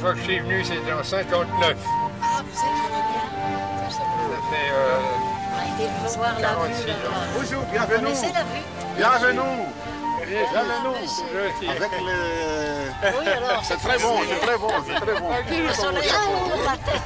fois que je suis venu, c'était en 59. Ah, vous êtes chrétien? Ça fait On a été voir la 46 vue. ans. Bonjour, Vous bienvenue. connaissez la vue? Bienvenue. Merci. Avec les... Oui, alors. C'est très bon, c'est très bon, c'est très bon. Le soleil sur la tête.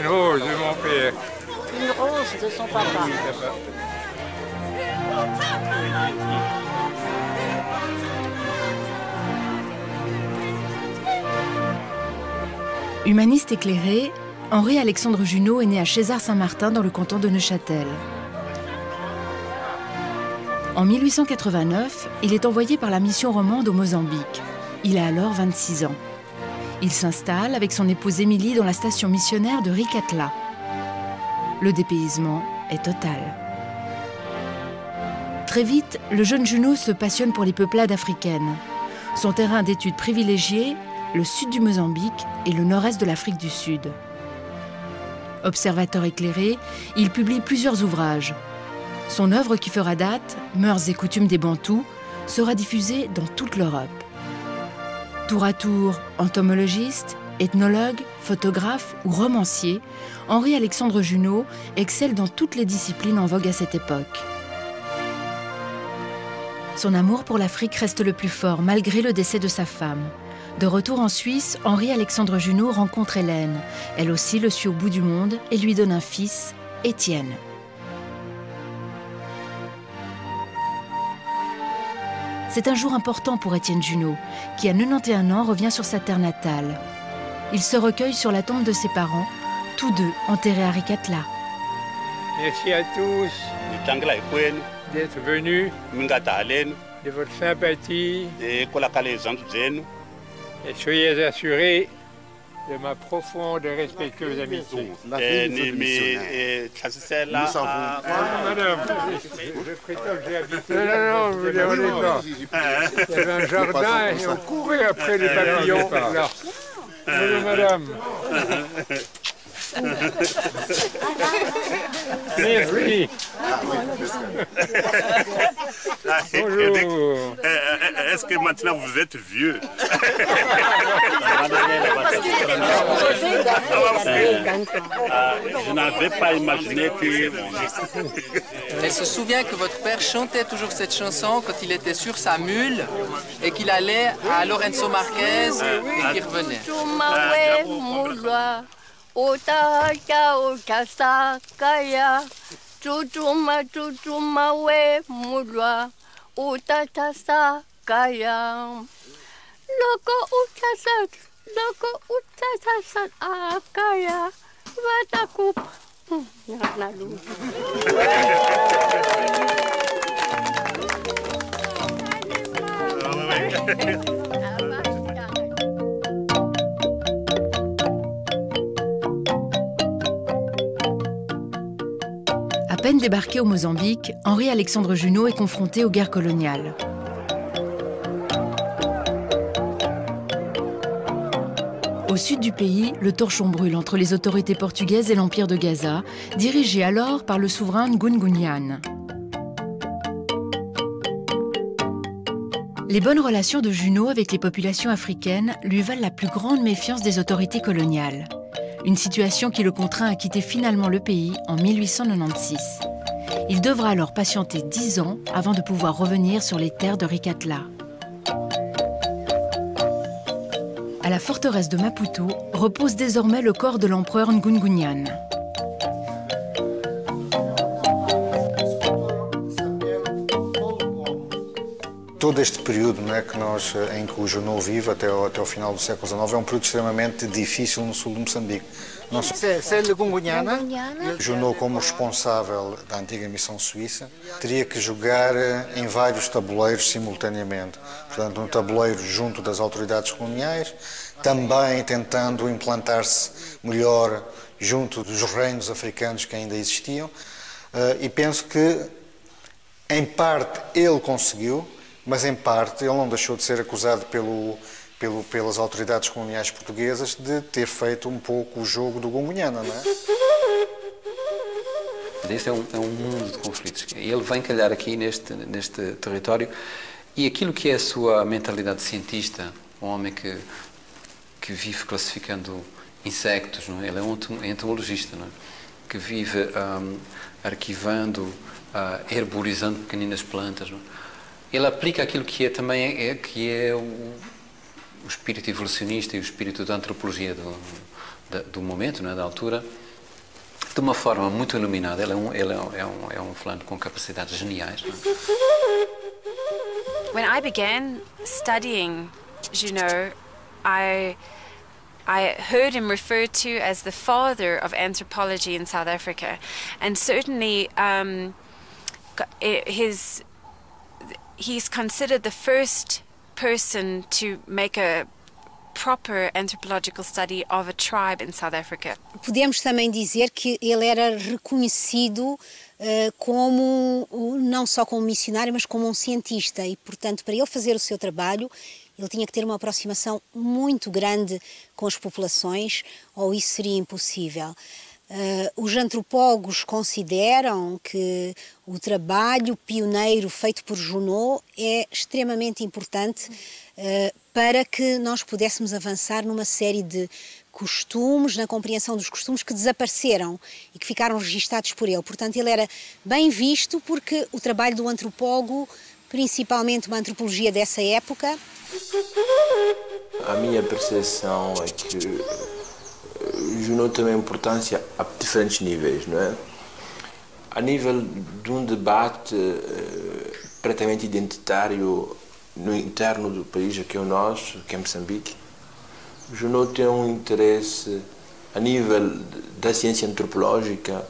une rose de mon père. Une rose de son papa. Humaniste éclairé, Henri-Alexandre Junot est né à Chézard-Saint-Martin dans le canton de Neuchâtel. En 1889, il est envoyé par la mission romande au Mozambique. Il a alors 26 ans. Il s'installe avec son épouse Émilie dans la station missionnaire de Ricatla. Le dépaysement est total. Très vite, le jeune Junot se passionne pour les peuplades africaines. Son terrain d'étude privilégié, le sud du Mozambique et le nord-est de l'Afrique du Sud. Observateur éclairé, il publie plusieurs ouvrages. Son œuvre qui fera date, Mœurs et coutumes des Bantous, sera diffusée dans toute l'Europe. Tour à tour, entomologiste, ethnologue, photographe ou romancier, Henri-Alexandre Junot excelle dans toutes les disciplines en vogue à cette époque. Son amour pour l'Afrique reste le plus fort malgré le décès de sa femme. De retour en Suisse, Henri-Alexandre Junot rencontre Hélène. Elle aussi le suit au bout du monde et lui donne un fils, Étienne. C'est un jour important pour Étienne Junot, qui à 91 ans revient sur sa terre natale. Il se recueille sur la tombe de ses parents, tous deux enterrés à Ricatla. Merci à tous d'être venus, de votre sympathie, et soyez assurés de ma profonde et respectueuse amitié. La vie nous nous savons. Madame, je prétends que j'ai habité. Non, vous ne vous dérangez pas. Il y avait un jardin et on courait après les papillons. Là. Bonjour, madame. Merci. Bonjour. Est-ce que maintenant vous êtes vieux? Je n'avais pas imaginé que... Elle se souvient que votre père chantait toujours cette chanson quand il était sur sa mule et qu'il allait à Lorenzo Marquez et qu'il revenait. Otaka okasa kaya tutuma we mulwa utatasa kaya loko utatasa akaya watakup nalu. À peine débarqué au Mozambique, Henri-Alexandre Junot est confronté aux guerres coloniales. Au sud du pays, le torchon brûle entre les autorités portugaises et l'Empire de Gaza, dirigé alors par le souverain Ngungunian. Les bonnes relations de Junot avec les populations africaines lui valent la plus grande méfiance des autorités coloniales. Une situation qui le contraint à quitter finalement le pays en 1896. Il devra alors patienter 10 ans avant de pouvoir revenir sur les terres de Ricatla. À la forteresse de Maputo repose désormais le corps de l'empereur Ngungunian. Todo este período, não é, em que o Junot vive, até ao final do século XIX, é um período extremamente difícil no sul de Moçambique. C'est le Gungunhana. Junot, como responsável da antiga missão suíça, teria que jogar em vários tabuleiros simultaneamente. Portanto, um tabuleiro junto das autoridades coloniais, também tentando implantar-se melhor junto dos reinos africanos que ainda existiam. E penso que, em parte, ele conseguiu, mas em parte ele não deixou de ser acusado pelas autoridades coloniais portuguesas de ter feito um pouco o jogo do Gungunhana, não é? Este é um mundo de conflitos. Ele vem calhar aqui neste território e aquilo que é a sua mentalidade de cientista, um homem que vive classificando insectos, não é? Ele é um entomologista, não é? Que vive arquivando, herborizando pequeninas plantas, não é? Ele aplica aquilo que é o espírito evolucionista e o espírito da antropologia do momento, não é? Da altura, de uma forma muito iluminada. Ele é um fulano com capacidades geniais. Não é? When I began studying Junot, I heard him referred to as the father of anthropology in South Africa, and certainly he's considered the first person to make a proper anthropological study of a tribe in South Africa. Podemos também dizer que ele era reconhecido como, não só como missionário, mas como um cientista, e portanto para ele fazer o seu trabalho ele tinha que ter uma aproximação muito grande com as populações, ou isso seria impossível. Os antropólogos consideram que o trabalho pioneiro feito por Junot é extremamente importante para que nós pudéssemos avançar numa série de costumes, na compreensão dos costumes que desapareceram e que ficaram registados por ele. Portanto, ele era bem visto porque o trabalho do antropólogo, principalmente uma antropologia dessa época... A minha percepção é que Junot tem uma importância a diferentes níveis, não é? A nível de um debate prettamente identitário no interno do país, que é o nosso, que é Moçambique, Junot tem um interesse a nível da ciência antropológica,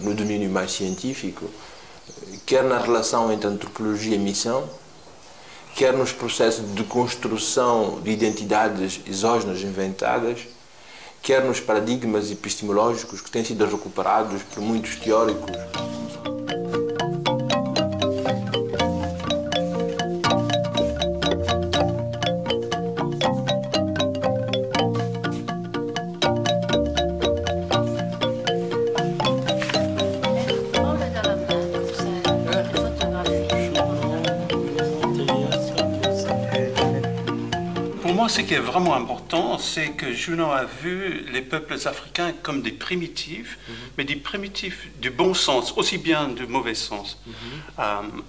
no domínio mais científico, quer na relação entre antropologia e missão, quer nos processos de construção de identidades exógenas inventadas, quer nos paradigmas epistemológicos que têm sido recuperados por muitos teóricos. Ce qui est vraiment important, c'est que Junot a vu les peuples africains comme des primitifs, mais des primitifs du bon sens, aussi bien du mauvais sens.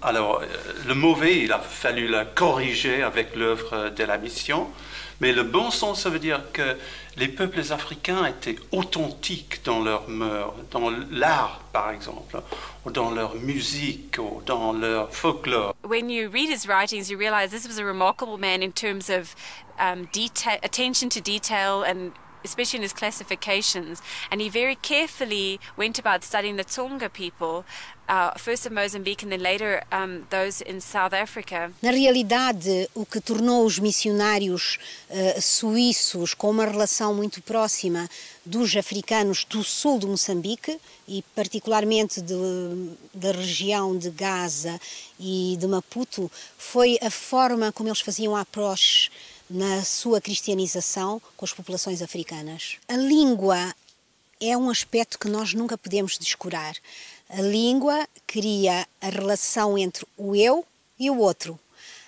Alors, le mauvais, il a fallu le corriger avec l'œuvre de la mission, mais le bon sens, ça veut dire que les peuples africains étaient authentiques dans leurs mœurs, dans l'art, par exemple, ou dans leur musique, ou dans leur folklore. When you read his writings, you realize this was a remarkable man in terms of attention to detail, and especially in his classifications. And he very carefully went about studying the Tsonga people, first of Mozambique and then later those in South Africa. Na realidade, o que tornou os missionários suíços com uma relação muito próxima dos africanos do sul de Moçambique e particularmente da região de Gaza e de Maputo foi a forma como eles faziam a approche na sua cristianização com as populações africanas. A língua é um aspecto que nós nunca podemos descurar. A língua cria a relação entre o eu e o outro.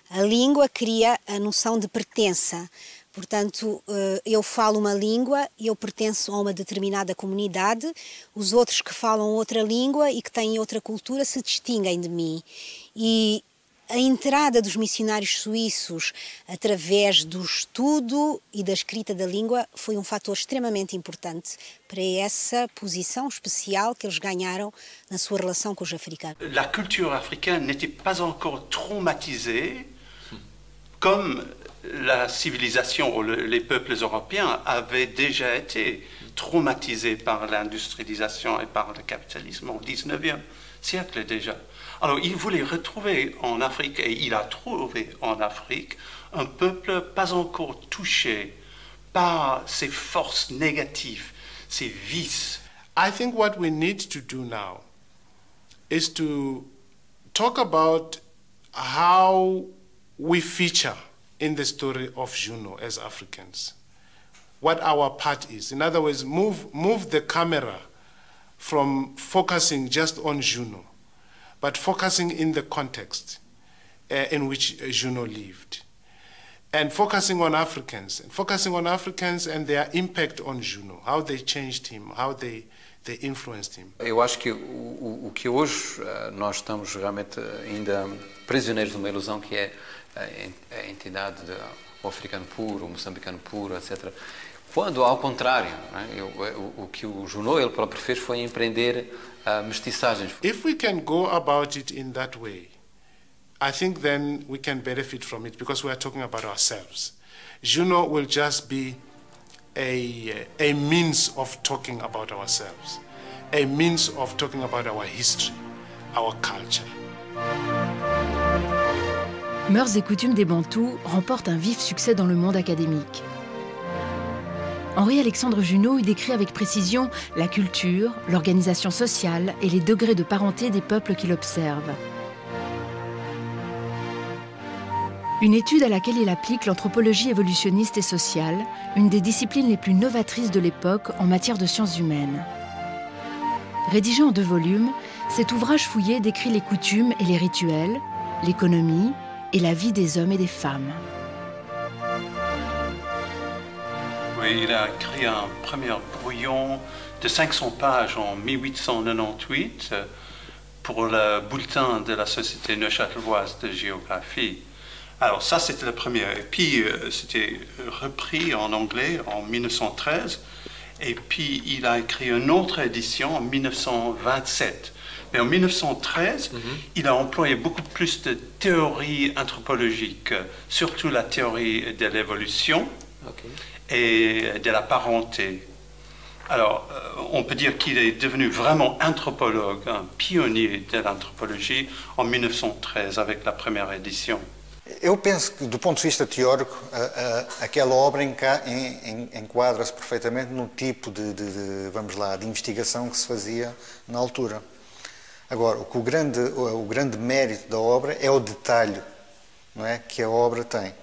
A língua cria a noção de pertença. Portanto, eu falo uma língua e eu pertenço a uma determinada comunidade, os outros que falam outra língua e que têm outra cultura se distinguem de mim. E a entrada dos missionários suíços através do estudo e da escrita da língua foi um fator extremamente importante para essa posição especial que eles ganharam na sua relação com os africanos. La culture africaine n'était pas encore traumatisée comme la civilisation ou les peuples européens avaient déjà été traumatisés par l'industrialisation et par le capitalisme au 19e siècle déjà. Alors il voulait retrouver en Afrique, et il a trouvé en Afrique, un peuple pas encore touché par ces forces négatives, ces vices. I think what we need to do now is to talk about how we feature in the story of Juno as Africans, what our part is. In other words, move the camera from focusing just on Juno, but focusing in the context in which Juno lived, and focusing on Africans and their impact on Juno, how they changed him, how they influenced him. Eu acho que o que hoje nós estamos realmente ainda prisioneiros de uma ilusão que é a entidade do africano puro, o moçambicano puro, etc. Quando, ao contrário, né, o que o Junot ele próprio fez foi empreender mestiçagens. If we can go about it in that way, I think then we can benefit from it because we are talking about ourselves. Junot will just be a means of talking about ourselves, a means of talking about our history, our culture. Mœurs et coutumes des Bantous remportent un vif succès dans le monde académique. Henri-Alexandre Junot y décrit avec précision la culture, l'organisation sociale et les degrés de parenté des peuples qu'il observe. Une étude à laquelle il applique l'anthropologie évolutionniste et sociale, une des disciplines les plus novatrices de l'époque en matière de sciences humaines. Rédigé en 2 volumes, cet ouvrage fouillé décrit les coutumes et les rituels, l'économie et la vie des hommes et des femmes. Oui, il a écrit un premier brouillon de 500 pages en 1898 pour le bulletin de la Société neuchâteloise de géographie. Alors ça, c'était le premier. Et puis, c'était repris en anglais en 1913. Et puis, il a écrit une autre édition en 1927. Mais en 1913, il a employé beaucoup plus de théories anthropologiques, surtout la théorie de l'évolution et de la parenté. Alors, on peut dire qu'il est devenu vraiment anthropologue, un pionnier de l'anthropologie en 1913 avec la première édition. Eu penso que, do ponto de vista teórico, aquela obra enquadra-se perfeitamente no tipo de investigação que se fazia na altura. Agora, o grande mérito da obra é o detalhe, não é, que a obra tem.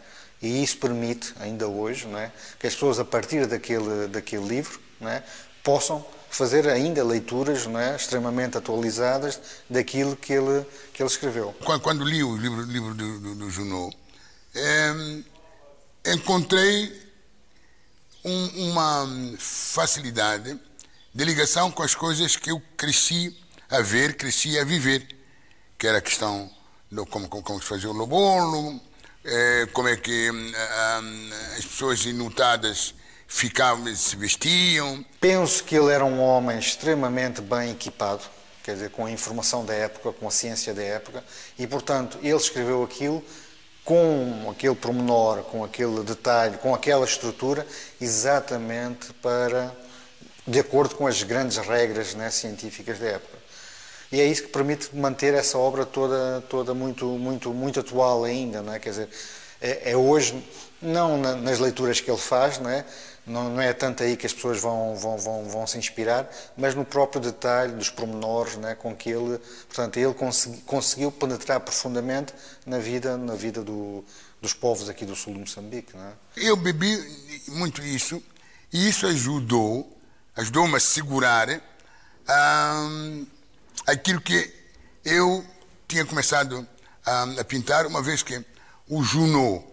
E isso permite, ainda hoje, não é, que as pessoas, a partir daquele livro, não é, possam fazer ainda leituras, não é, extremamente atualizadas daquilo que ele escreveu. Quando li o livro do Junot, encontrei uma facilidade de ligação com as coisas que eu cresci a ver, cresci a viver, que era a questão de como se fazia o lobolo, como é que as pessoas enlutadas se vestiam. Penso que ele era um homem extremamente bem equipado, quer dizer, com a informação da época, com a ciência da época, e, portanto, ele escreveu aquilo com aquele pormenor, com aquele detalhe, com aquela estrutura, exatamente de acordo com as grandes regras, né, científicas da época. E é isso que permite manter essa obra toda muito atual ainda, não é? Quer dizer, é hoje, não nas leituras que ele faz, não é? Não é tanto aí que as pessoas vão se inspirar, mas no próprio detalhe dos pormenores, né, com que ele, portanto, ele conseguiu penetrar profundamente na vida dos povos aqui do sul de Moçambique, não é? Eu bebi muito isso, e isso ajudou-me a segurar aquilo que eu tinha começado a pintar, uma vez que o Junot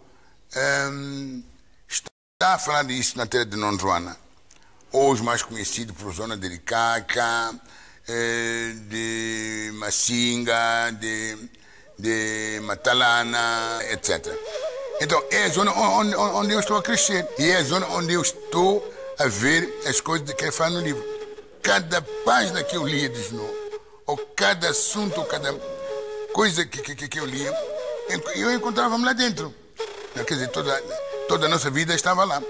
está a falar disso na terra de Nondroana, hoje mais conhecido por zona de Ricaca, de Massinga, de Matalana, etc. Então, é a zona onde eu estou a crescer e é a zona onde eu estou a ver as coisas que ele fala no livro. Cada página que eu lia de Junot, ou cada assunto, ou cada coisa que eu lia, eu encontrava-me lá dentro. Quer dizer, toda a nossa vida estava lá.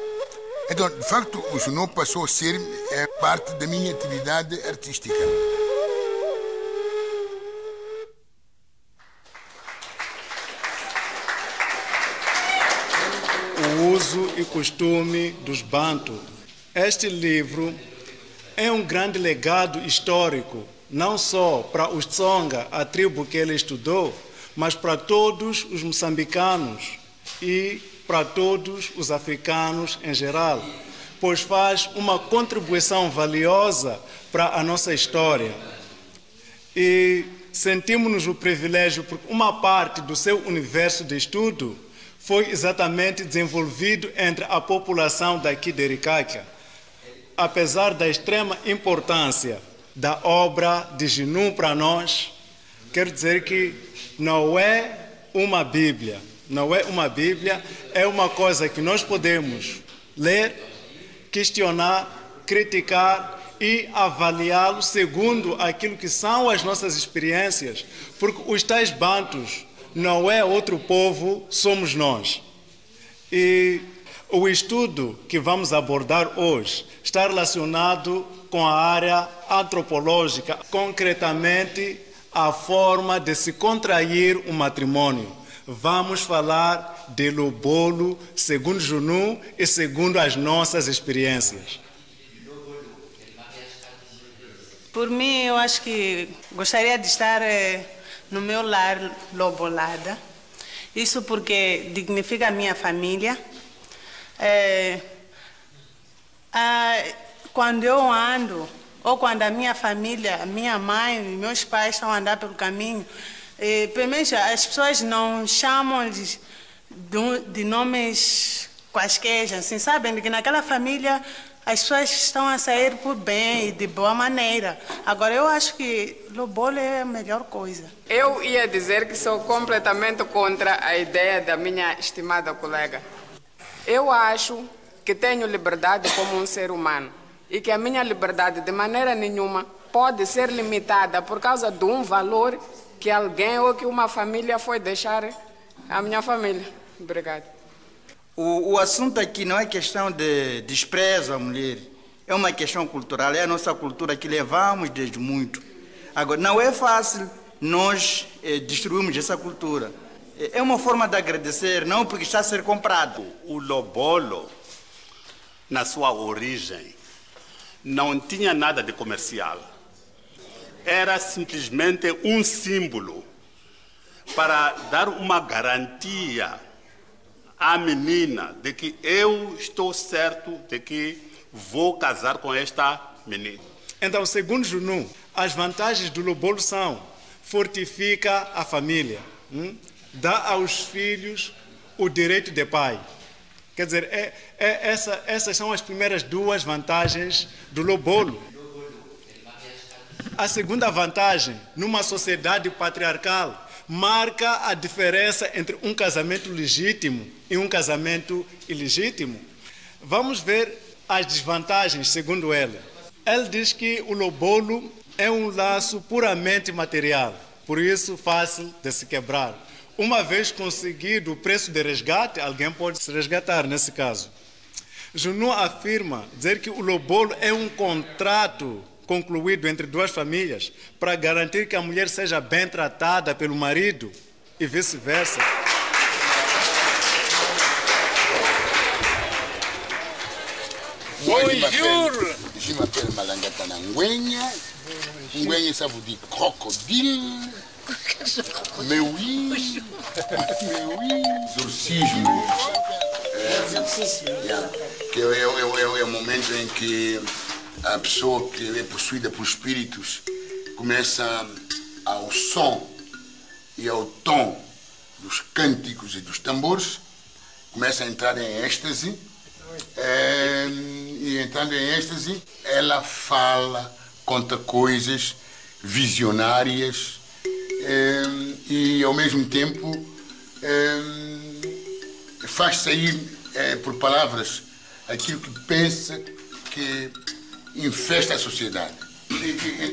Então, de facto, o Junot passou a ser parte da minha atividade artística. O uso e costume dos Bantu. Este livro é um grande legado histórico, não só para os Tsonga, a tribo que ele estudou, mas para todos os moçambicanos e para todos os africanos em geral, pois faz uma contribuição valiosa para a nossa história. E sentimos-nos o privilégio porque uma parte do seu universo de estudo foi exatamente desenvolvido entre a população daqui de Ricaca. Apesar da extrema importância da obra de Junot para nós, quero dizer que não é uma Bíblia. Não é uma Bíblia, é uma coisa que nós podemos ler, questionar, criticar e avaliá-lo segundo aquilo que são as nossas experiências, porque os tais bantus não é outro povo, somos nós. E o estudo que vamos abordar hoje está relacionado com a área antropológica, concretamente a forma de se contrair um matrimônio. Vamos falar de lobolo segundo Junot e segundo as nossas experiências. Por mim, eu acho que gostaria de estar no meu lar lobolada. Isso porque dignifica a minha família. Quando eu ando, ou quando a minha família, minha mãe e meus pais estão a andar pelo caminho, primeiro, as pessoas não chamam de nomes quaisquer, assim, sabem que naquela família as pessoas estão a sair por bem e de boa maneira. Agora, eu acho que lobolo é a melhor coisa. Eu ia dizer que sou completamente contra a ideia da minha estimada colega. Eu acho que tenho liberdade como um ser humano e que a minha liberdade, de maneira nenhuma, pode ser limitada por causa de um valor que alguém ou que uma família foi deixar à minha família. Obrigado. O assunto aqui não é questão de desprezo à mulher, é uma questão cultural, é a nossa cultura que levamos desde muito. Agora, não é fácil nós destruirmos essa cultura. É uma forma de agradecer, não porque está a ser comprado. O lobolo, na sua origem, não tinha nada de comercial. Era simplesmente um símbolo para dar uma garantia à menina de que eu estou certo de que vou casar com esta menina. Então, segundo Junot, as vantagens do lobolo são: fortifica a família, dá aos filhos o direito de pai. Quer dizer, essas são as primeiras duas vantagens do lobolo. A segunda vantagem, numa sociedade patriarcal, marca a diferença entre um casamento legítimo e um casamento ilegítimo. Vamos ver as desvantagens, segundo ela. Ela diz que o lobolo é um laço puramente material, por isso fácil de se quebrar. Uma vez conseguido o preço de resgate, alguém pode se resgatar nesse caso. Junot afirma dizer que o lobolo é um contrato concluído entre duas famílias para garantir que a mulher seja bem tratada pelo marido e vice-versa. Bonjour! Je m'appelle Malangata Ngwenya. Ngwenya, ça vous dit crocodile. Mais oui. Mais oui. Exorcisme. Que é o momento em que a pessoa que é possuída por espíritos começa ao som e ao tom dos cânticos e dos tambores, começa a entrar em êxtase, e entrando em êxtase, ela fala, conta coisas visionárias e ao mesmo tempo faz sair por palavras aquilo que pensa que infesta a sociedade.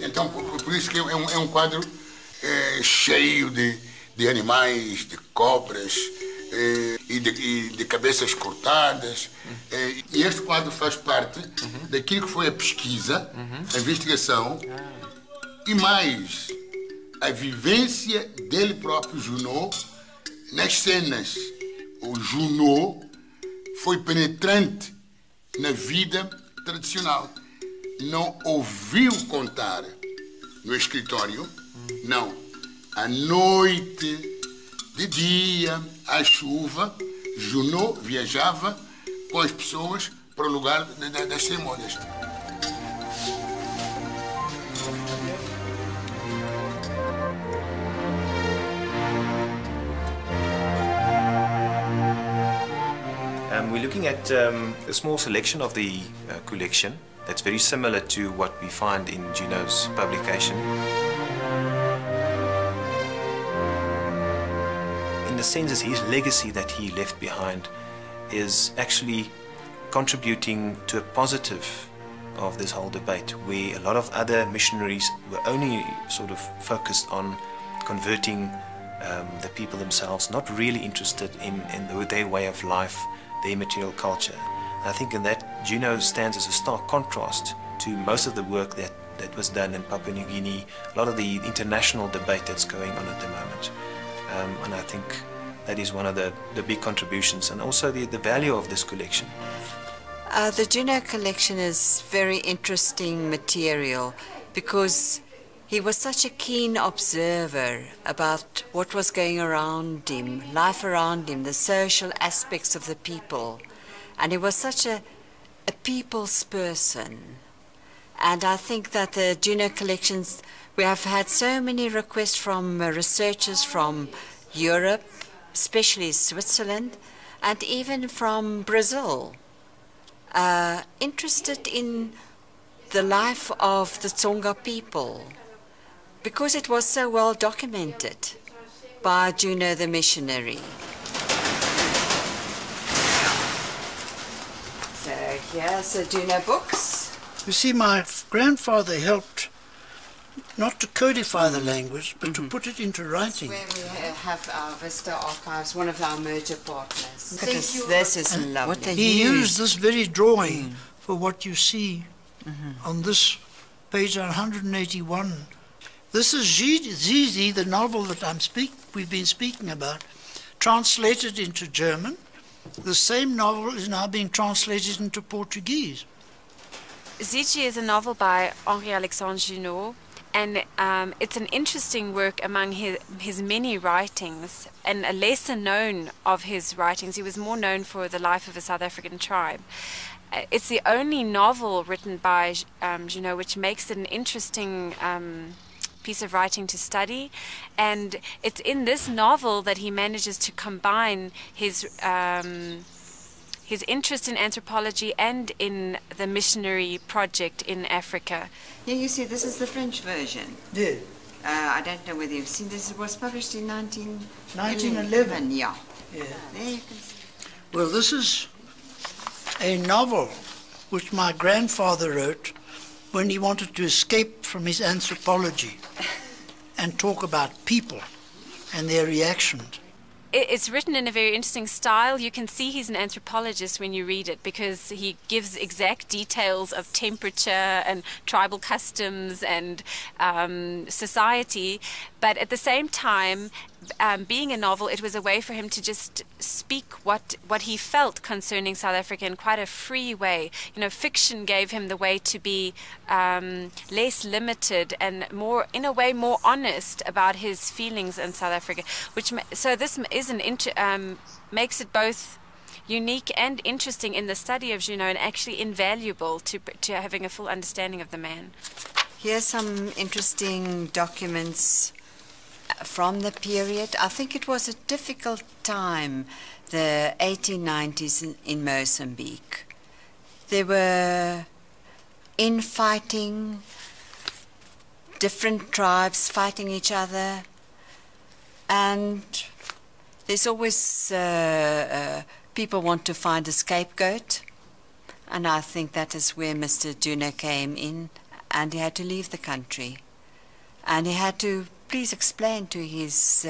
Então, por isso que é um quadro cheio de animais, de cobras, e e de cabeças cortadas. E este quadro faz parte daquilo que foi a pesquisa, a investigação e mais a vivência dele próprio, Junot, nas cenas. O Junot foi penetrante na vida tradicional. Não ouviu contar no escritório, não. À noite, de dia, à chuva, Junot viajava com as pessoas para o lugar das cerimônias. We're looking at a small selection of the collection that's very similar to what we find in Junot's publication. In the sense that his legacy that he left behind is actually contributing to a positive of this whole debate, where a lot of other missionaries were only sort of focused on converting the people themselves, not really interested in their way of life, their material culture. And I think in that, Junot stands as a stark contrast to most of the work that was done in Papua New Guinea, a lot of the international debate that's going on at the moment. And I think that is one of the big contributions, and also the value of this collection. The Junot collection is very interesting material because he was such a keen observer about what was going around him, life around him, the social aspects of the people. And he was such a people's person. And I think that the Junot collections, we have had so many requests from researchers from Europe, especially Switzerland, and even from Brazil, interested in the life of the Tsonga people, because it was so well documented by Junot the missionary. So here's the Junot books. You see, my grandfather helped not to codify the language, but to put it into writing. Where we have our Vista Archives, one of our merger partners. This is lovely. He used this very drawing for what you see on this page 181. This is Zizi, the novel that we've been speaking about, translated into German. The same novel is now being translated into Portuguese. Zizi is a novel by Henri-Alexandre Junot, and it's an interesting work among his many writings, and a lesser known of his writings. He was more known for the life of a South African tribe. It's the only novel written by Junot which makes it an interesting piece of writing to study, and it's in this novel that he manages to combine his interest in anthropology and in the missionary project in Africa. Yeah, you see, this is the French version. Yeah. I don't know whether you've seen this. It was published in 1911. Yeah. Yeah. There you can see. Well, this is a novel which my grandfather wrote when he wanted to escape from his anthropology and talk about people and their reactions. It's written in a very interesting style. You can see he's an anthropologist when you read it, because he gives exact details of temperature and tribal customs and society. But at the same time, being a novel, it was a way for him to just speak what he felt concerning South Africa in quite a free way. You know, fiction gave him the way to be less limited and more, in a way, more honest about his feelings in South Africa. So this is makes it both unique and interesting in the study of Junot, and actually invaluable to having a full understanding of the man. Here's some interesting documents from the period. I think it was a difficult time, the 1890s in Mozambique. There were infighting, different tribes fighting each other, and there's always people want to find a scapegoat, and I think that is where Mr. Junot came in, and he had to leave the country, and he had to please explain to his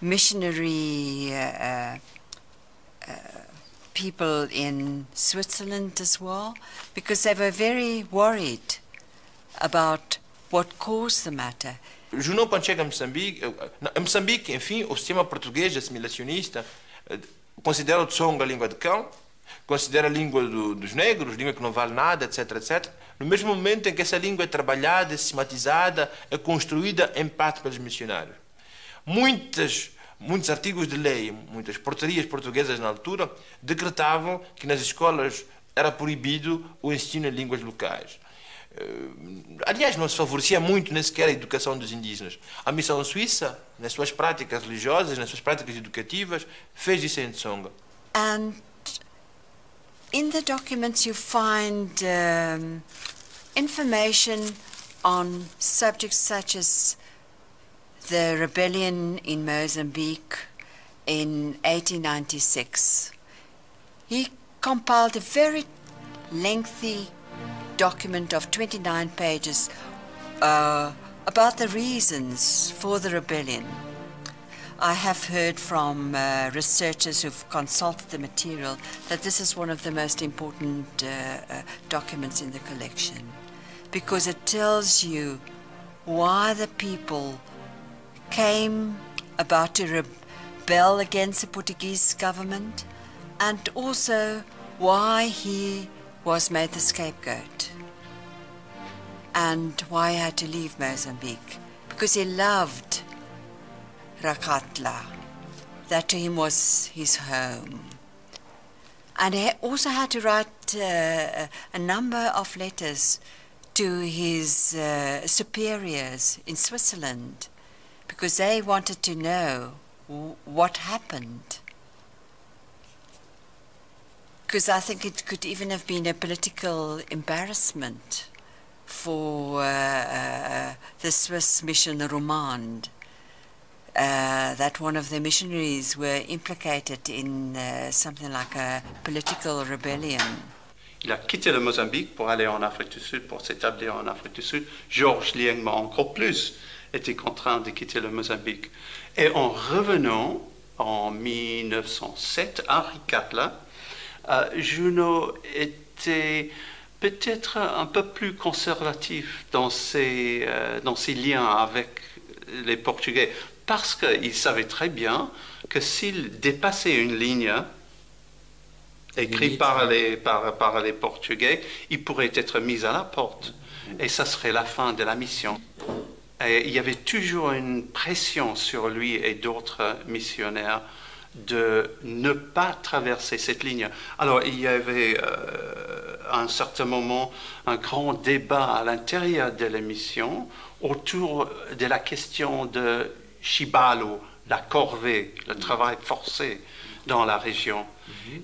missionary people in Switzerland as well, because they were very worried about what caused the matter. Junot, quando chega a Moçambique, enfim, o sistema português assimilacionista considera o Tsonga a língua de cão, considera a língua dos negros, língua que não vale nada, etc, etc. No mesmo momento em que essa língua é trabalhada, é sistematizada, é construída em parte pelos missionários. Muitos artigos de lei, muitas portarias portuguesas na altura, decretavam que nas escolas era proibido o ensino em línguas locais. Aliás, não se favorecia muito nem sequer a educação dos indígenas. A missão suíça, nas suas práticas religiosas, nas suas práticas educativas, fez isso em Tsonga. And in the documents you find information on subjects such as the rebellion in Mozambique in 1896. He compiled a very lengthy document of 29 pages about the reasons for the rebellion. I have heard from researchers who've consulted the material that this is one of the most important documents in the collection, because it tells you why the people came about to rebel against the Portuguese government, and also why he was made the scapegoat and why he had to leave Mozambique, because he loved Rakatla. That to him was his home. And he also had to write a number of letters to his superiors in Switzerland, because they wanted to know what happened. Because I think it could even have been a political embarrassment for the Swiss mission Romande, that one of the missionaries were implicated in something like a political rebellion. Il a quitté le Mozambique pour aller en Afrique du Sud, pour s'établir en Afrique du Sud. Georges Liengma, encore plus, était contraint de quitter le Mozambique. Et en revenant en 1907 à Ricatla, Junot était peut-être un peu plus conservatif dans ses liens avec les Portugais, parce qu'il savait très bien que s'il dépassait une ligne écrite par les Portugais, il pourrait être mis à la porte. Et ça serait la fin de la mission. Et il y avait toujours une pression sur lui et d'autres missionnaires de ne pas traverser cette ligne. Alors il y avait à un certain moment un grand débat à l'intérieur de la mission autour de la question de Chibalo, la corvée, le travail forcé dans la région.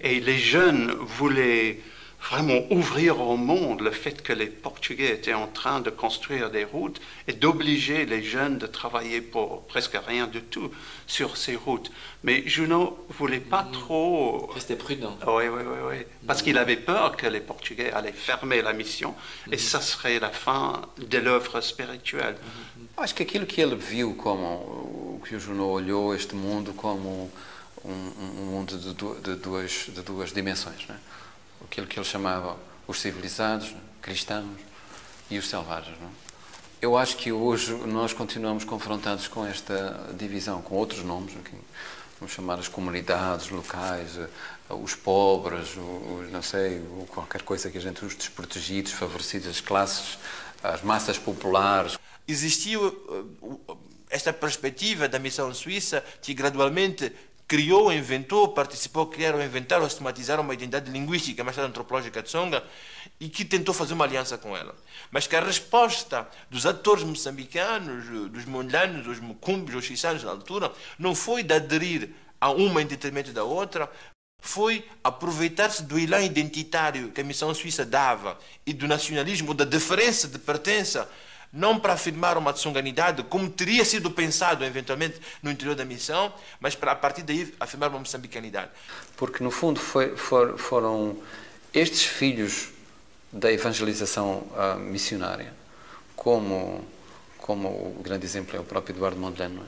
Et les jeunes voulaient vraiment ouvrir au monde le fait que les Portugais étaient en train de construire des routes et d'obliger les jeunes de travailler pour presque rien du tout sur ces routes. Mais Junot ne voulait pas trop... Rester prudent. Oui. Parce qu'il avait peur que les Portugais allaient fermer la mission et ça serait la fin de l'œuvre spirituelle. Acho que aquilo que ele viu como, que o Junot olhou este mundo como mundo de duas dimensões, não é? Aquilo que ele chamava os civilizados, cristãos e os selvagens. Não? Eu acho que hoje nós continuamos confrontados com esta divisão, com outros nomes, vamos chamar as comunidades locais, os pobres, os não sei, qualquer coisa que a gente, os desprotegidos, favorecidos, as classes, as massas populares. Existiu esta perspectiva da missão suíça que gradualmente criou, inventou, participou, criar ou inventar ou sistematizar uma identidade linguística, mais tarde antropológica de Tsonga, e que tentou fazer uma aliança com ela. Mas que a resposta dos atores moçambicanos, dos mondlanos, dos mucumbis, dos xissanos na altura, não foi de aderir a uma em detrimento da outra, foi aproveitar-se do elan identitário que a missão suíça dava e do nacionalismo, da diferença de pertença, não para afirmar uma tsonganidade, como teria sido pensado eventualmente no interior da missão, mas para a partir daí afirmar uma moçambicanidade. Porque no fundo foram estes filhos da evangelização missionária, como o grande exemplo é o próprio Eduardo Mondlane, não é?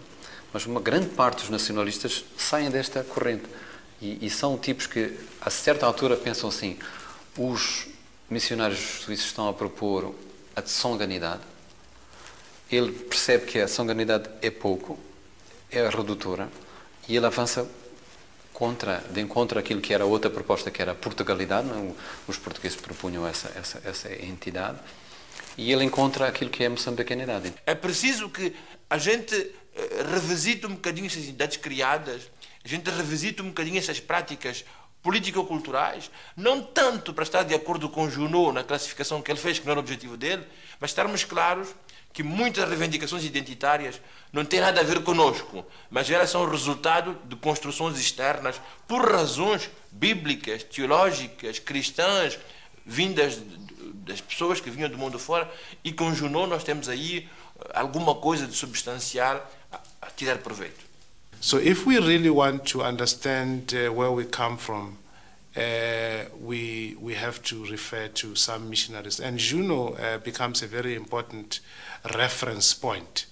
mas uma grande parte dos nacionalistas saem desta corrente. E são tipos que, a certa altura, pensam assim: os missionários suíços estão a propor a tsonganidade. Ele percebe que a tsonganidade é pouco, é redutora, e ele avança de encontro àquilo que era outra proposta, que era a Portugalidade. Não? Os portugueses propunham essa entidade, e ele encontra aquilo que é a moçambicanidade. É preciso que a gente revisite um bocadinho essas entidades criadas, a gente revisite um bocadinho essas práticas político-culturais, não tanto para estar de acordo com Junot na classificação que ele fez, que não era o objetivo dele, mas estarmos claros que muitas reivindicações identitárias não têm nada a ver conosco, mas elas são resultado de construções externas por razões bíblicas, teológicas, cristãs, vindas das pessoas que vinham do mundo fora, e com Junot nós temos aí alguma coisa de substancial a tirar proveito. So if we really want to understand where we come from, we have to refer to some missionaries. And Junot becomes a very important reference point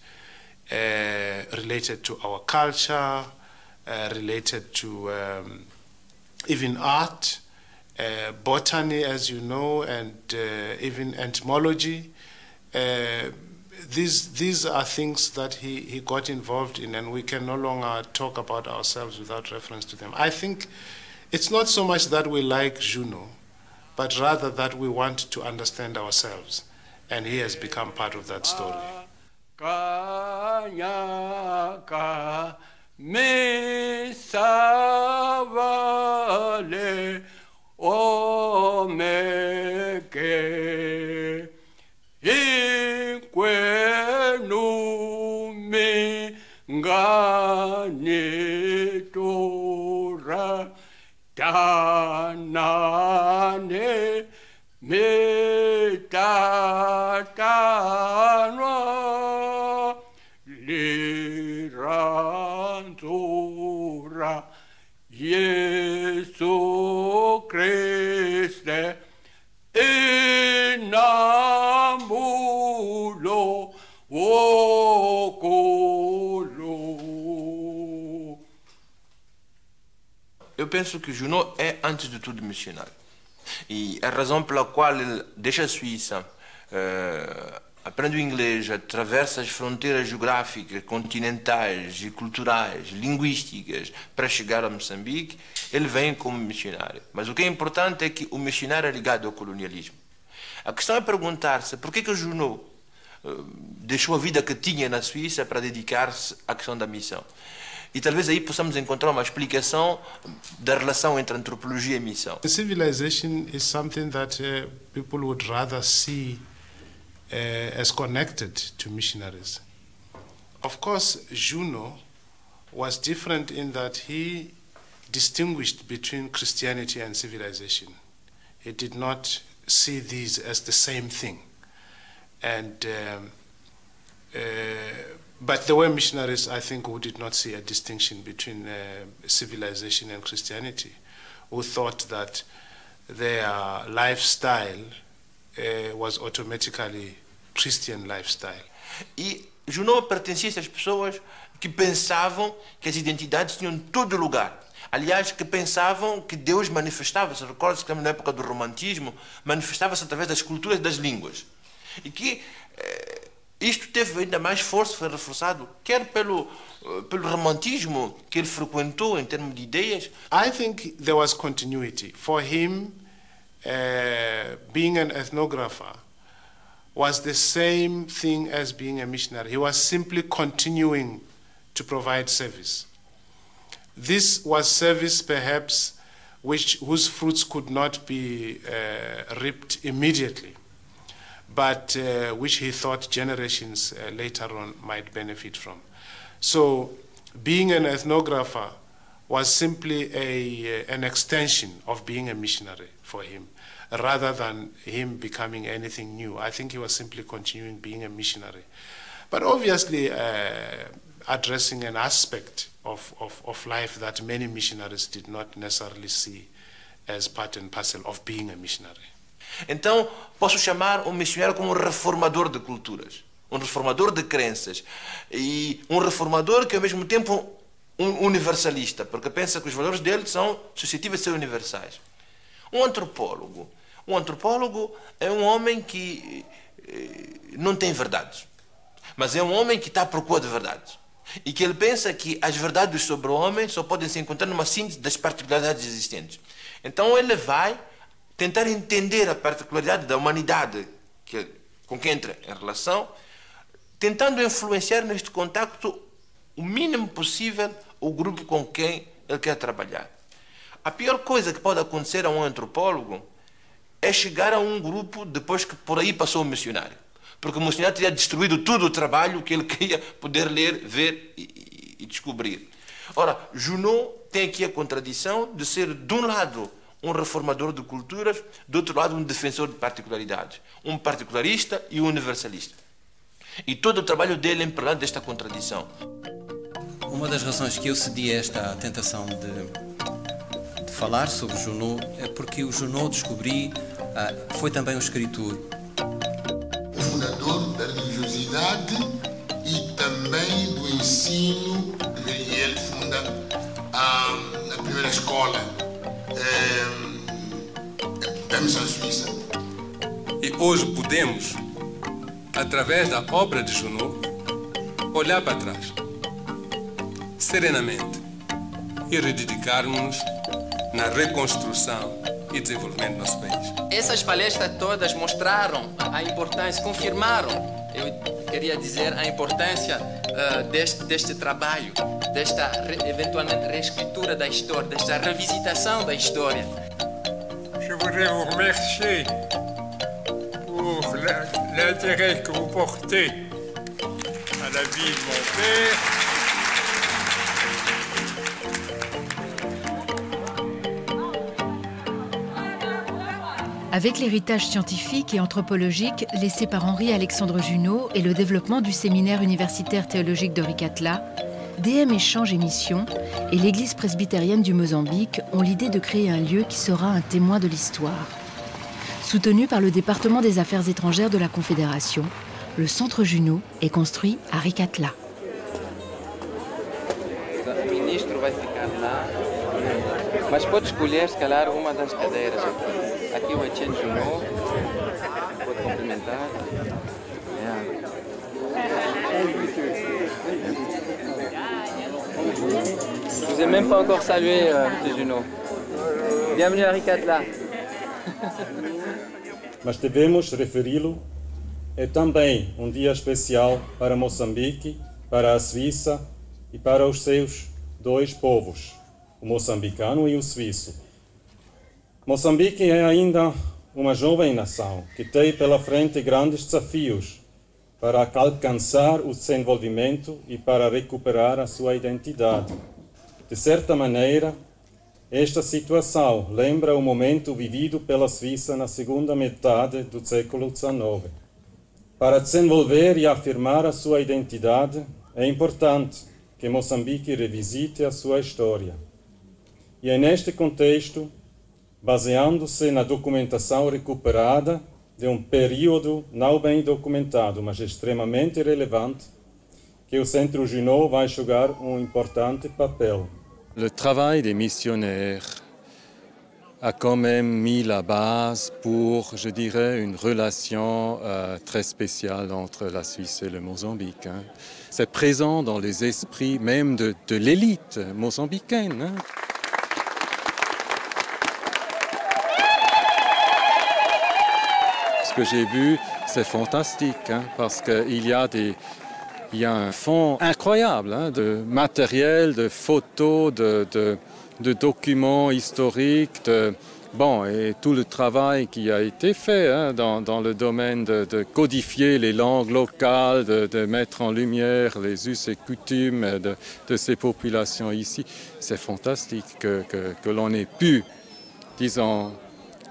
related to our culture, related to even art, botany, as you know, and even entomology. These are things that he got involved in, and we can no longer talk about ourselves without reference to them. I think it's not so much that we like Junot, but rather that we want to understand ourselves, and he has become part of that story. Ganitora tanane metatanwa liranzura Jesu Christe inamulo Eu penso que Junot é, antes de tudo, missionário. E a razão pela qual ele deixa a Suíça, aprende o inglês, atravessa as fronteiras geográficas, continentais e culturais, linguísticas, para chegar a Moçambique, ele vem como missionário. Mas o que é importante é que o missionário é ligado ao colonialismo. A questão é perguntar-se por que Junot deixou a vida que tinha na Suíça para dedicar-se à questão da missão. E talvez aí possamos encontrar uma explicação da relação entre antropologia e missão. Civilization is something that people would rather see as connected to missionaries. Of course, Junot was different in that he distinguished between Christianity and civilization. He did not see these as the same thing. And but there were missionaries, I think, who did not see a distinction between civilization and Christianity, who thought that their lifestyle was automatically Christian lifestyle. E Junot pertencia a essas pessoas que pensavam que as identidades tinham todo lugar. Aliás, que pensavam que Deus manifestava-se, recorda-se que na época do romantismo, manifestava-se através das culturas e das línguas. E que isto teve ainda mais força, foi reforçado, quer pelo romantismo que ele frequentou em termos de ideias. I think there was continuity. For him, being an ethnographer was the same thing as being a missionary. He was simply continuing to provide service. This was service, perhaps, whose fruits could not be reaped immediately, but which he thought generations later on might benefit from. So being an ethnographer was simply an extension of being a missionary for him, rather than him becoming anything new. I think he was simply continuing being a missionary. But obviously addressing an aspect of life that many missionaries did not necessarily see as part and parcel of being a missionary. Então, posso chamar um missionário como reformador de culturas. um reformador de crenças e um reformador que ao mesmo tempo um universalista, porque pensa que os valores dele são suscetíveis de ser universais. Um antropólogo é um homem que não tem verdades, mas é um homem que está à procura de verdades e que ele pensa que as verdades sobre o homem só podem se encontrar numa síntese das particularidades existentes. Então ele vai tentar entender a particularidade da humanidade com quem entra em relação, tentando influenciar neste contacto o mínimo possível o grupo com quem ele quer trabalhar. A pior coisa que pode acontecer a um antropólogo é chegar a um grupo depois que por aí passou o missionário. Porque o missionário teria destruído todo o trabalho que ele queria poder ler, ver e descobrir. Ora, Junot tem aqui a contradição de ser, de um lado, um reformador de culturas, do outro lado, um defensor de particularidades. Um particularista e um universalista. E todo o trabalho dele é impregnado desta contradição. Uma das razões que eu cedi a esta tentação de falar sobre Junot é porque o Junot, descobri, foi também um escritor. O fundador da religiosidade e também do ensino. Ele funda a primeira escola da missão suíça. E hoje podemos, através da obra de Junot, olhar para trás, serenamente, e rededicarmos-nos na reconstrução e desenvolvimento do nosso país. Essas palestras todas mostraram a importância, confirmaram, eu queria dizer, a importância deste trabalho, desta eventualmente reescritura da história, desta revisitação da história. Je voudrais vous remercier pour l'intérêt que vous portez à la vie de mon père. Avec l'héritage scientifique et anthropologique laissé par Henri-Alexandre Junot et le développement du séminaire universitaire théologique de Ricatla, DM Échange et Mission et l'Église presbytérienne du Mozambique ont l'idée de créer un lieu qui sera un témoin de l'histoire. Soutenu par le département des Affaires étrangères de la Confédération, le Centre Junot est construit à Ricatla. O ministro vai ficar lá, mas pode escolher, se calhar, uma das cadeiras aqui. Aqui o Etienne Junot, pode cumprimentar. Je vous ai même pas encore salué, M. Junot. Bienvenue à Ricatla. Mas devemos referi-lo, é também um dia especial para Moçambique, para a Suíça e para os seus dois povos, o moçambicano e o suíço. Moçambique é ainda uma jovem nação que tem pela frente grandes desafios para alcançar o desenvolvimento e para recuperar a sua identidade. De certa maneira, esta situação lembra o momento vivido pela Suíça na segunda metade do século XIX. Para desenvolver e afirmar a sua identidade, é importante que Moçambique revisite a sua história. E é neste contexto, baseando-se na documentação recuperada de um período não bem documentado, mas extremamente relevante, que o Centro Junot vai jogar um importante papel. Le travail des missionnaires a quand même mis la base pour, je dirais, une relation très spéciale entre la Suisse et le Mozambique. C'est présent dans les esprits même de l'élite mozambicaine. Ce que j'ai vu, c'est fantastique, parce qu'il y a un fond incroyable de matériel, de photos, de documents historiques, et tout le travail qui a été fait dans le domaine de codifier les langues locales, de mettre en lumière les us et coutumes de ces populations ici. C'est fantastique que l'on ait pu, disons,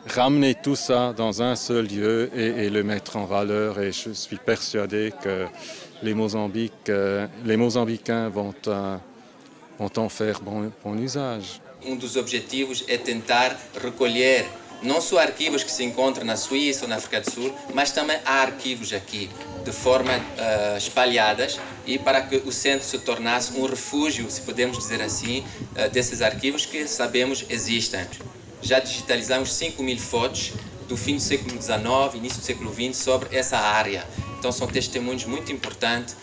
ramener tout ça dans un seul lieu et le mettre en valeur. Et je suis persuadé que les Mozambicains vont en faire bon usage. Dos objetivos é tentar recolher não só arquivos que se encontram na Suíça ou na África do Sul, mas também há arquivos aqui, de forma espalhadas, e para que o centro se tornasse um refúgio, se podemos dizer assim, desses arquivos que sabemos existem. Já digitalizamos 5.000 fotos do fim do século XIX, início do século XX, sobre essa área. Então são testemunhos muito importantes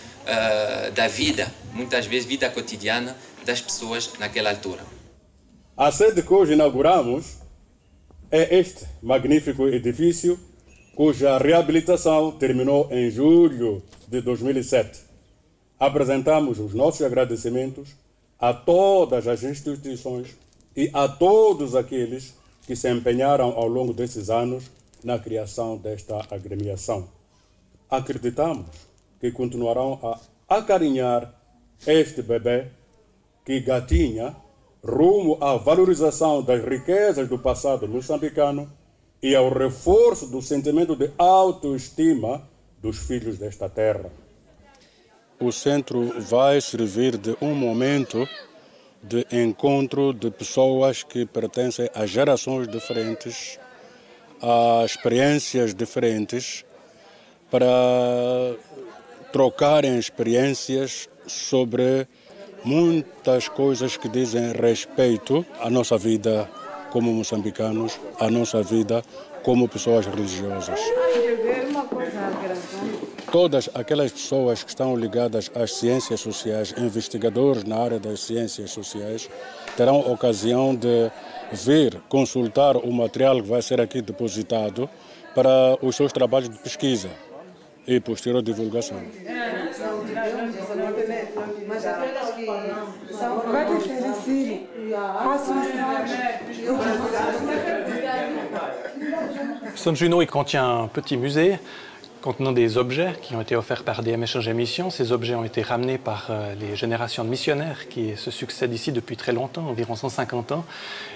da vida, muitas vezes vida cotidiana das pessoas naquela altura. A sede que hoje inauguramos é este magnífico edifício, cuja reabilitação terminou em julho de 2007. Apresentamos os nossos agradecimentos a todas as instituições e a todos aqueles que se empenharam ao longo desses anos na criação desta agremiação. Acreditamos que continuarão a acarinhar este bebê que gatinha rumo à valorização das riquezas do passado moçambicano e ao reforço do sentimento de autoestima dos filhos desta terra. O centro vai servir de um momento de encontro de pessoas que pertencem a gerações diferentes, a experiências diferentes, para trocarem experiências sobre muitas coisas que dizem respeito à nossa vida como moçambicanos, à nossa vida como pessoas religiosas. Todas aquelas pessoas que estão ligadas às ciências sociais, investigadores na área das ciências sociais, terão ocasião de vir consultar o material que vai ser aqui depositado para os seus trabalhos de pesquisa e posterior divulgação. Centre Junot, il contient un petit musée contenant des objets qui ont été offerts par DM Échange et Mission. Ces objets ont été ramenés par les générations de missionnaires qui se succèdent ici depuis très longtemps, environ 150 ans.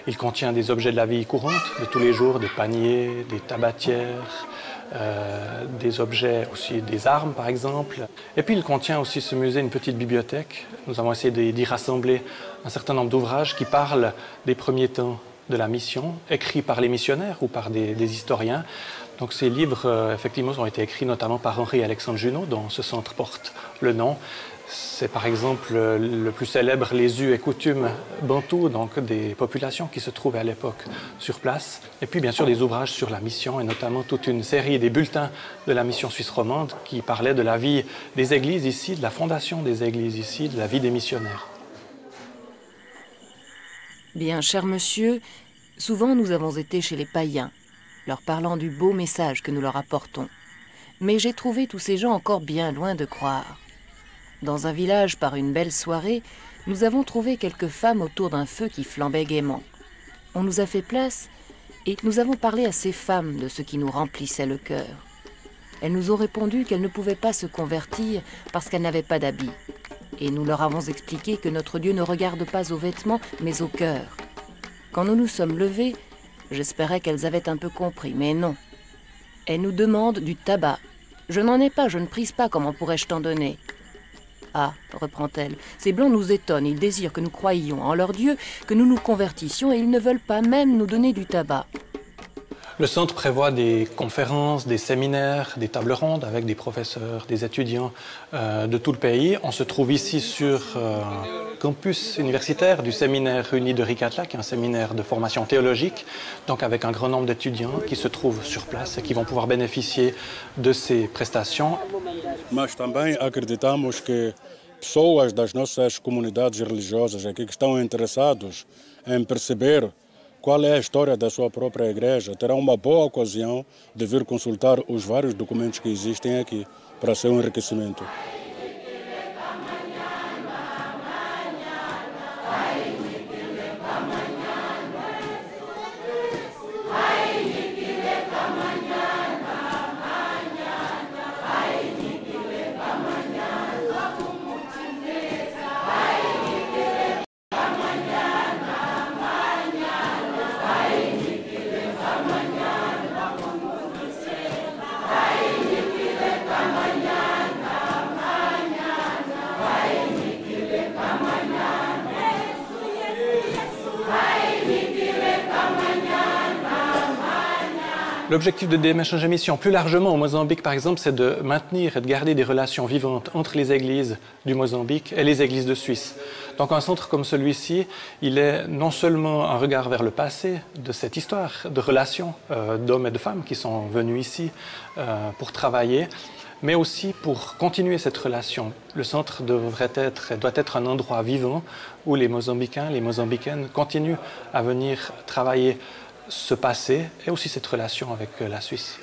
Il contient des objets de la vie courante, de tous les jours, des paniers, des tabatières, des objets aussi, des armes par exemple. Et puis il contient aussi ce musée une petite bibliothèque. Nous avons essayé d'y rassembler un certain nombre d'ouvrages qui parlent des premiers temps de la mission, écrits par les missionnaires ou par des historiens. Donc ces livres, effectivement, ont été écrits notamment par Henri-Alexandre Junot, dont ce centre porte le nom. C'est par exemple le plus célèbre, les us et coutumes bantous, donc des populations qui se trouvaient à l'époque sur place. Et puis bien sûr des ouvrages sur la mission, et notamment toute une série des bulletins de la mission suisse romande qui parlaient de la vie des églises ici, de la fondation des églises ici, de la vie des missionnaires. Bien, cher monsieur, souvent nous avons été chez les païens, leur parlant du beau message que nous leur apportons. Mais j'ai trouvé tous ces gens encore bien loin de croire. Dans un village, par une belle soirée, nous avons trouvé quelques femmes autour d'un feu qui flambait gaiement. On nous a fait place et nous avons parlé à ces femmes de ce qui nous remplissait le cœur. Elles nous ont répondu qu'elles ne pouvaient pas se convertir parce qu'elles n'avaient pas d'habits. Et nous leur avons expliqué que notre Dieu ne regarde pas aux vêtements, mais au cœur. Quand nous nous sommes levés, j'espérais qu'elles avaient un peu compris, mais non. Elles nous demandent du tabac. Je n'en ai pas, je ne prise pas, comment pourrais-je t'en donner ? Ah, reprend-elle, ces Blancs nous étonnent, ils désirent que nous croyions en leur Dieu, que nous nous convertissions, et ils ne veulent pas même nous donner du tabac. Le centre prévoit des conférences, des séminaires, des tables rondes avec des professeurs, des étudiants de tout le pays. On se trouve ici sur campus universitaire du séminaire uni de Ricatla, qui est un séminaire de formation théologique, donc avec un grand nombre d'étudiants qui se trouvent sur place et qui vont pouvoir bénéficier de ces prestations. Mas também acreditamos que pessoas das nossas comunidades religiosas aqui que estão interessados em perceber qual é a história da sua própria igreja terão uma boa ocasião de vir consultar os vários documentos que existem aqui para seu enriquecimento. L'objectif de DM Échange et Mission, plus largement au Mozambique par exemple, c'est de maintenir et de garder des relations vivantes entre les églises du Mozambique et les églises de Suisse. Donc un centre comme celui-ci, il est non seulement un regard vers le passé de cette histoire de relations d'hommes et de femmes qui sont venus ici pour travailler, mais aussi pour continuer cette relation. Le centre doit être un endroit vivant où les Mozambicains, les Mozambicaines continuent à venir travailler ce passé et aussi cette relation avec la Suisse.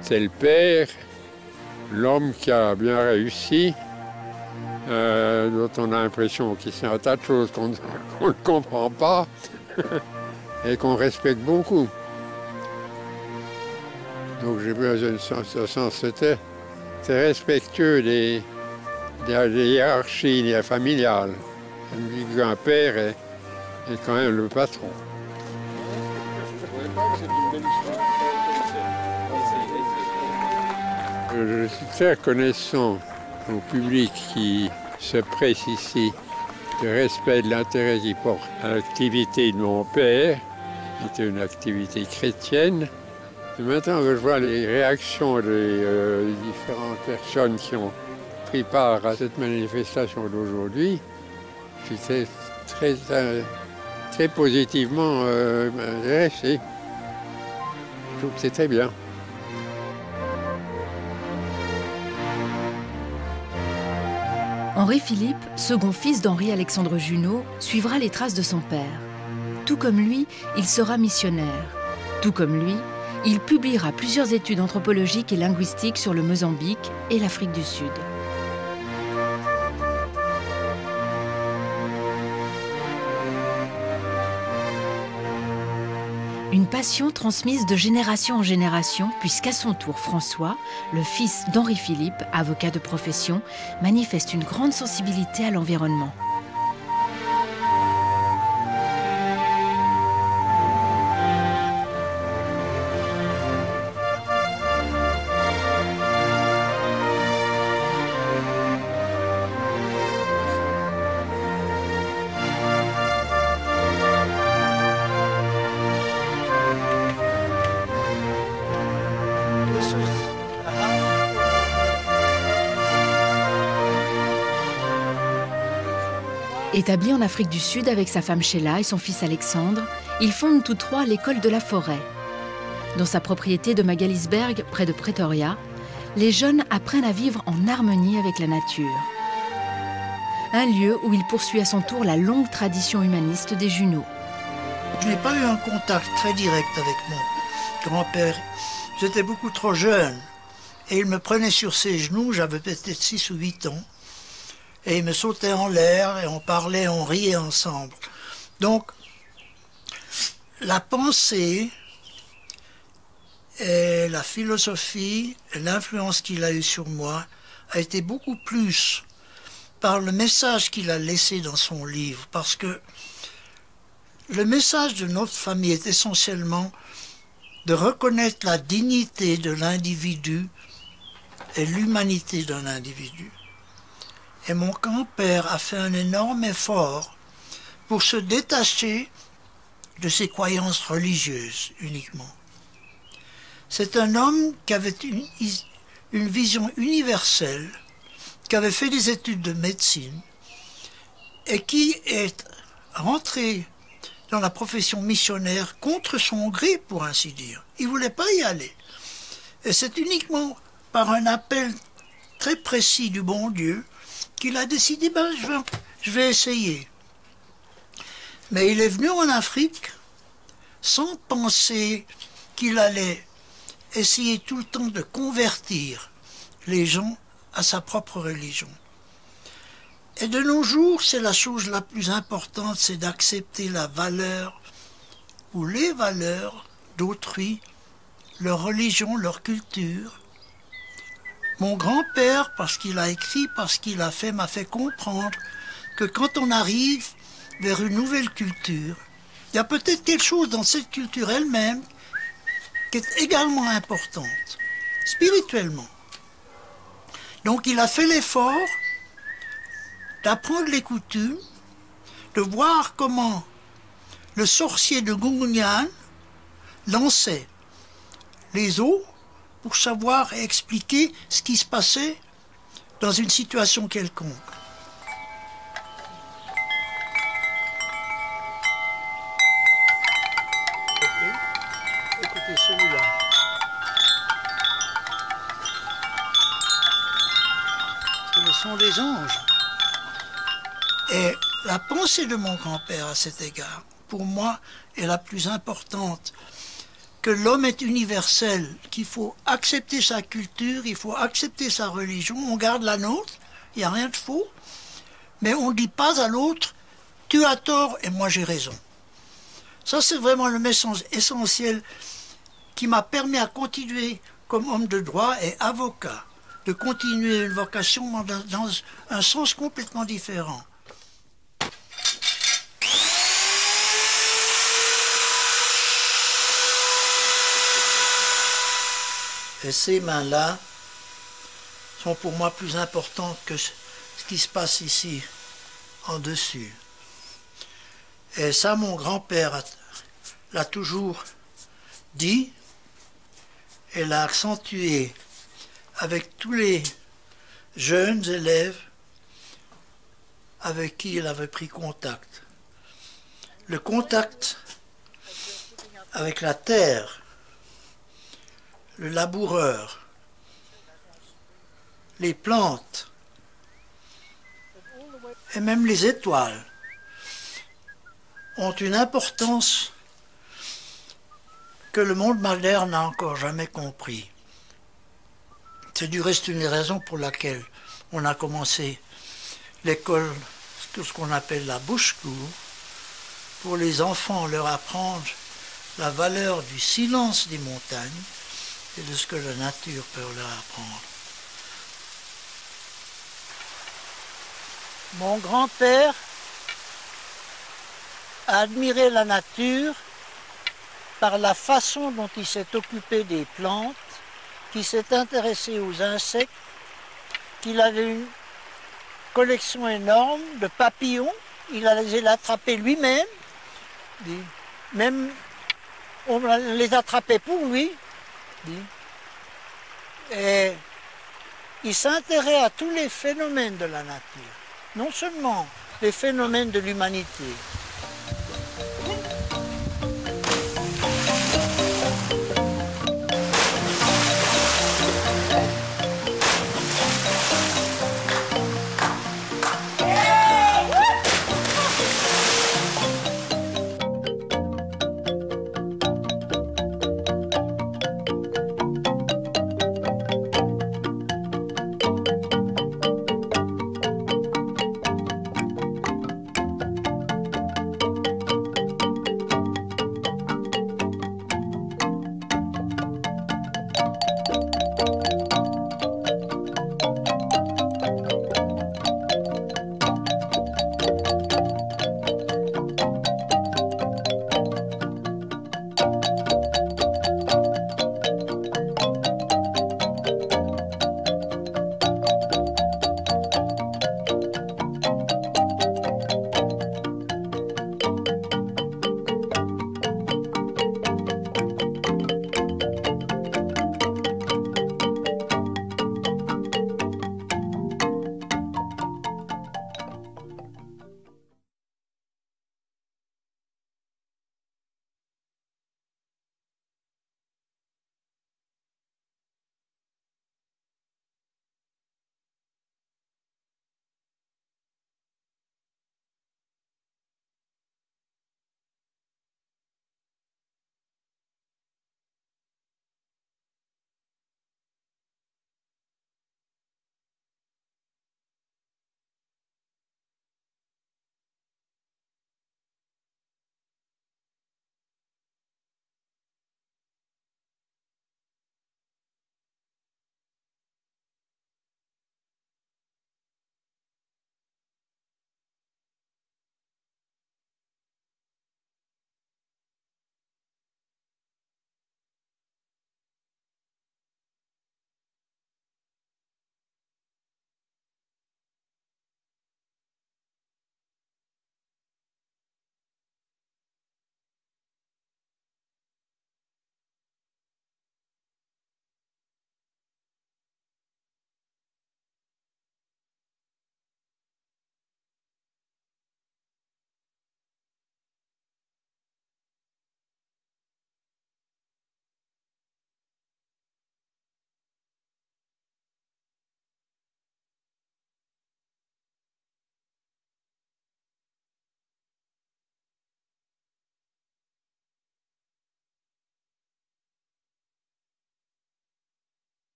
C'est le père, l'homme qui a bien réussi, dont on a l'impression qu'il sait un tas de choses qu'on ne comprend pas et qu'on respecte beaucoup. Donc j'ai besoin de ce sens, c'était respectueux des hiérarchies familiales. Un père est quand même le patron. Je suis très reconnaissant au public qui se presse ici du respect de l'intérêt qu'il porte à l'activité de mon père, qui était une activité chrétienne. Et maintenant que je vois les réactions des différentes personnes qui ont pris part à cette manifestation d'aujourd'hui, j'étais très positivement intéressé. Je trouve que c'est très bien. Henri-Philippe, second fils d'Henri-Alexandre Junot, suivra les traces de son père. Tout comme lui, il sera missionnaire. Tout comme lui, il publiera plusieurs études anthropologiques et linguistiques sur le Mozambique et l'Afrique du Sud. Une passion transmise de génération en génération, puisqu'à son tour, François, le fils d'Henri-Philippe, avocat de profession, manifeste une grande sensibilité à l'environnement. Établi en Afrique du Sud avec sa femme Sheila et son fils Alexandre, ils fondent tous trois l'école de la forêt. Dans sa propriété de Magalisberg, près de Pretoria, les jeunes apprennent à vivre en harmonie avec la nature. Un lieu où il poursuit à son tour la longue tradition humaniste des Junot. Je n'ai pas eu un contact très direct avec mon grand-père. J'étais beaucoup trop jeune et il me prenait sur ses genoux, j'avais peut-être 6 ou 8 ans. Et il me sautait en l'air et on parlait, on riait ensemble. Donc, la pensée et la philosophie et l'influence qu'il a eue sur moi a été beaucoup plus par le message qu'il a laissé dans son livre. Parce que le message de notre famille est essentiellement de reconnaître la dignité de l'individu et l'humanité d'un individu. Et mon grand-père a fait un énorme effort pour se détacher de ses croyances religieuses uniquement. C'est un homme qui avait une vision universelle, qui avait fait des études de médecine et qui est rentré dans la profession missionnaire contre son gré, pour ainsi dire. Il ne voulait pas y aller. Et c'est uniquement par un appel très précis du bon Dieu qu'il a décidé, je vais essayer. Mais il est venu en Afrique sans penser qu'il allait essayer tout le temps de convertir les gens à sa propre religion. Et de nos jours, c'est la chose la plus importante, c'est d'accepter la valeur ou les valeurs d'autrui, leur religion, leur culture. Mon grand-père, parce qu'il a écrit, parce qu'il a fait, m'a fait comprendre que quand on arrive vers une nouvelle culture, il y a peut-être quelque chose dans cette culture elle-même qui est également importante, spirituellement. Donc il a fait l'effort d'apprendre les coutumes de voir comment le sorcier de Gungunyan lançait les eaux pour savoir et expliquer ce qui se passait dans une situation quelconque. Écoutez celui-là. C'est le son des anges. Et la pensée de mon grand-père à cet égard, pour moi, est la plus importante. Que l'homme est universel, qu'il faut accepter sa culture, il faut accepter sa religion, on garde la nôtre, il n'y a rien de faux, mais on ne dit pas à l'autre, tu as tort et moi j'ai raison. Ça c'est vraiment le message essentiel qui m'a permis à continuer comme homme de droit et avocat, de continuer une vocation dans un sens complètement différent. Et ces mains-là sont pour moi plus importantes que ce qui se passe ici, en dessus. Et ça, mon grand-père l'a toujours dit et l'a accentué avec tous les jeunes élèves avec qui il avait pris contact. Le contact avec la terre, le laboureur, les plantes et même les étoiles ont une importance que le monde moderne n'a encore jamais compris. C'est du reste une des raisons pour laquelle on a commencé l'école, ce qu'on appelle la Bush School, pour les enfants, leur apprendre la valeur du silence des montagnes et de ce que la nature peut leur apprendre. Mon grand-père a admiré la nature par la façon dont il s'est occupé des plantes, qu'il s'est intéressé aux insectes, qu'il avait une collection énorme de papillons, il les attrapait lui-même, même on les attrapait pour lui. Et il s'intéresse à tous les phénomènes de la nature, non seulement les phénomènes de l'humanité,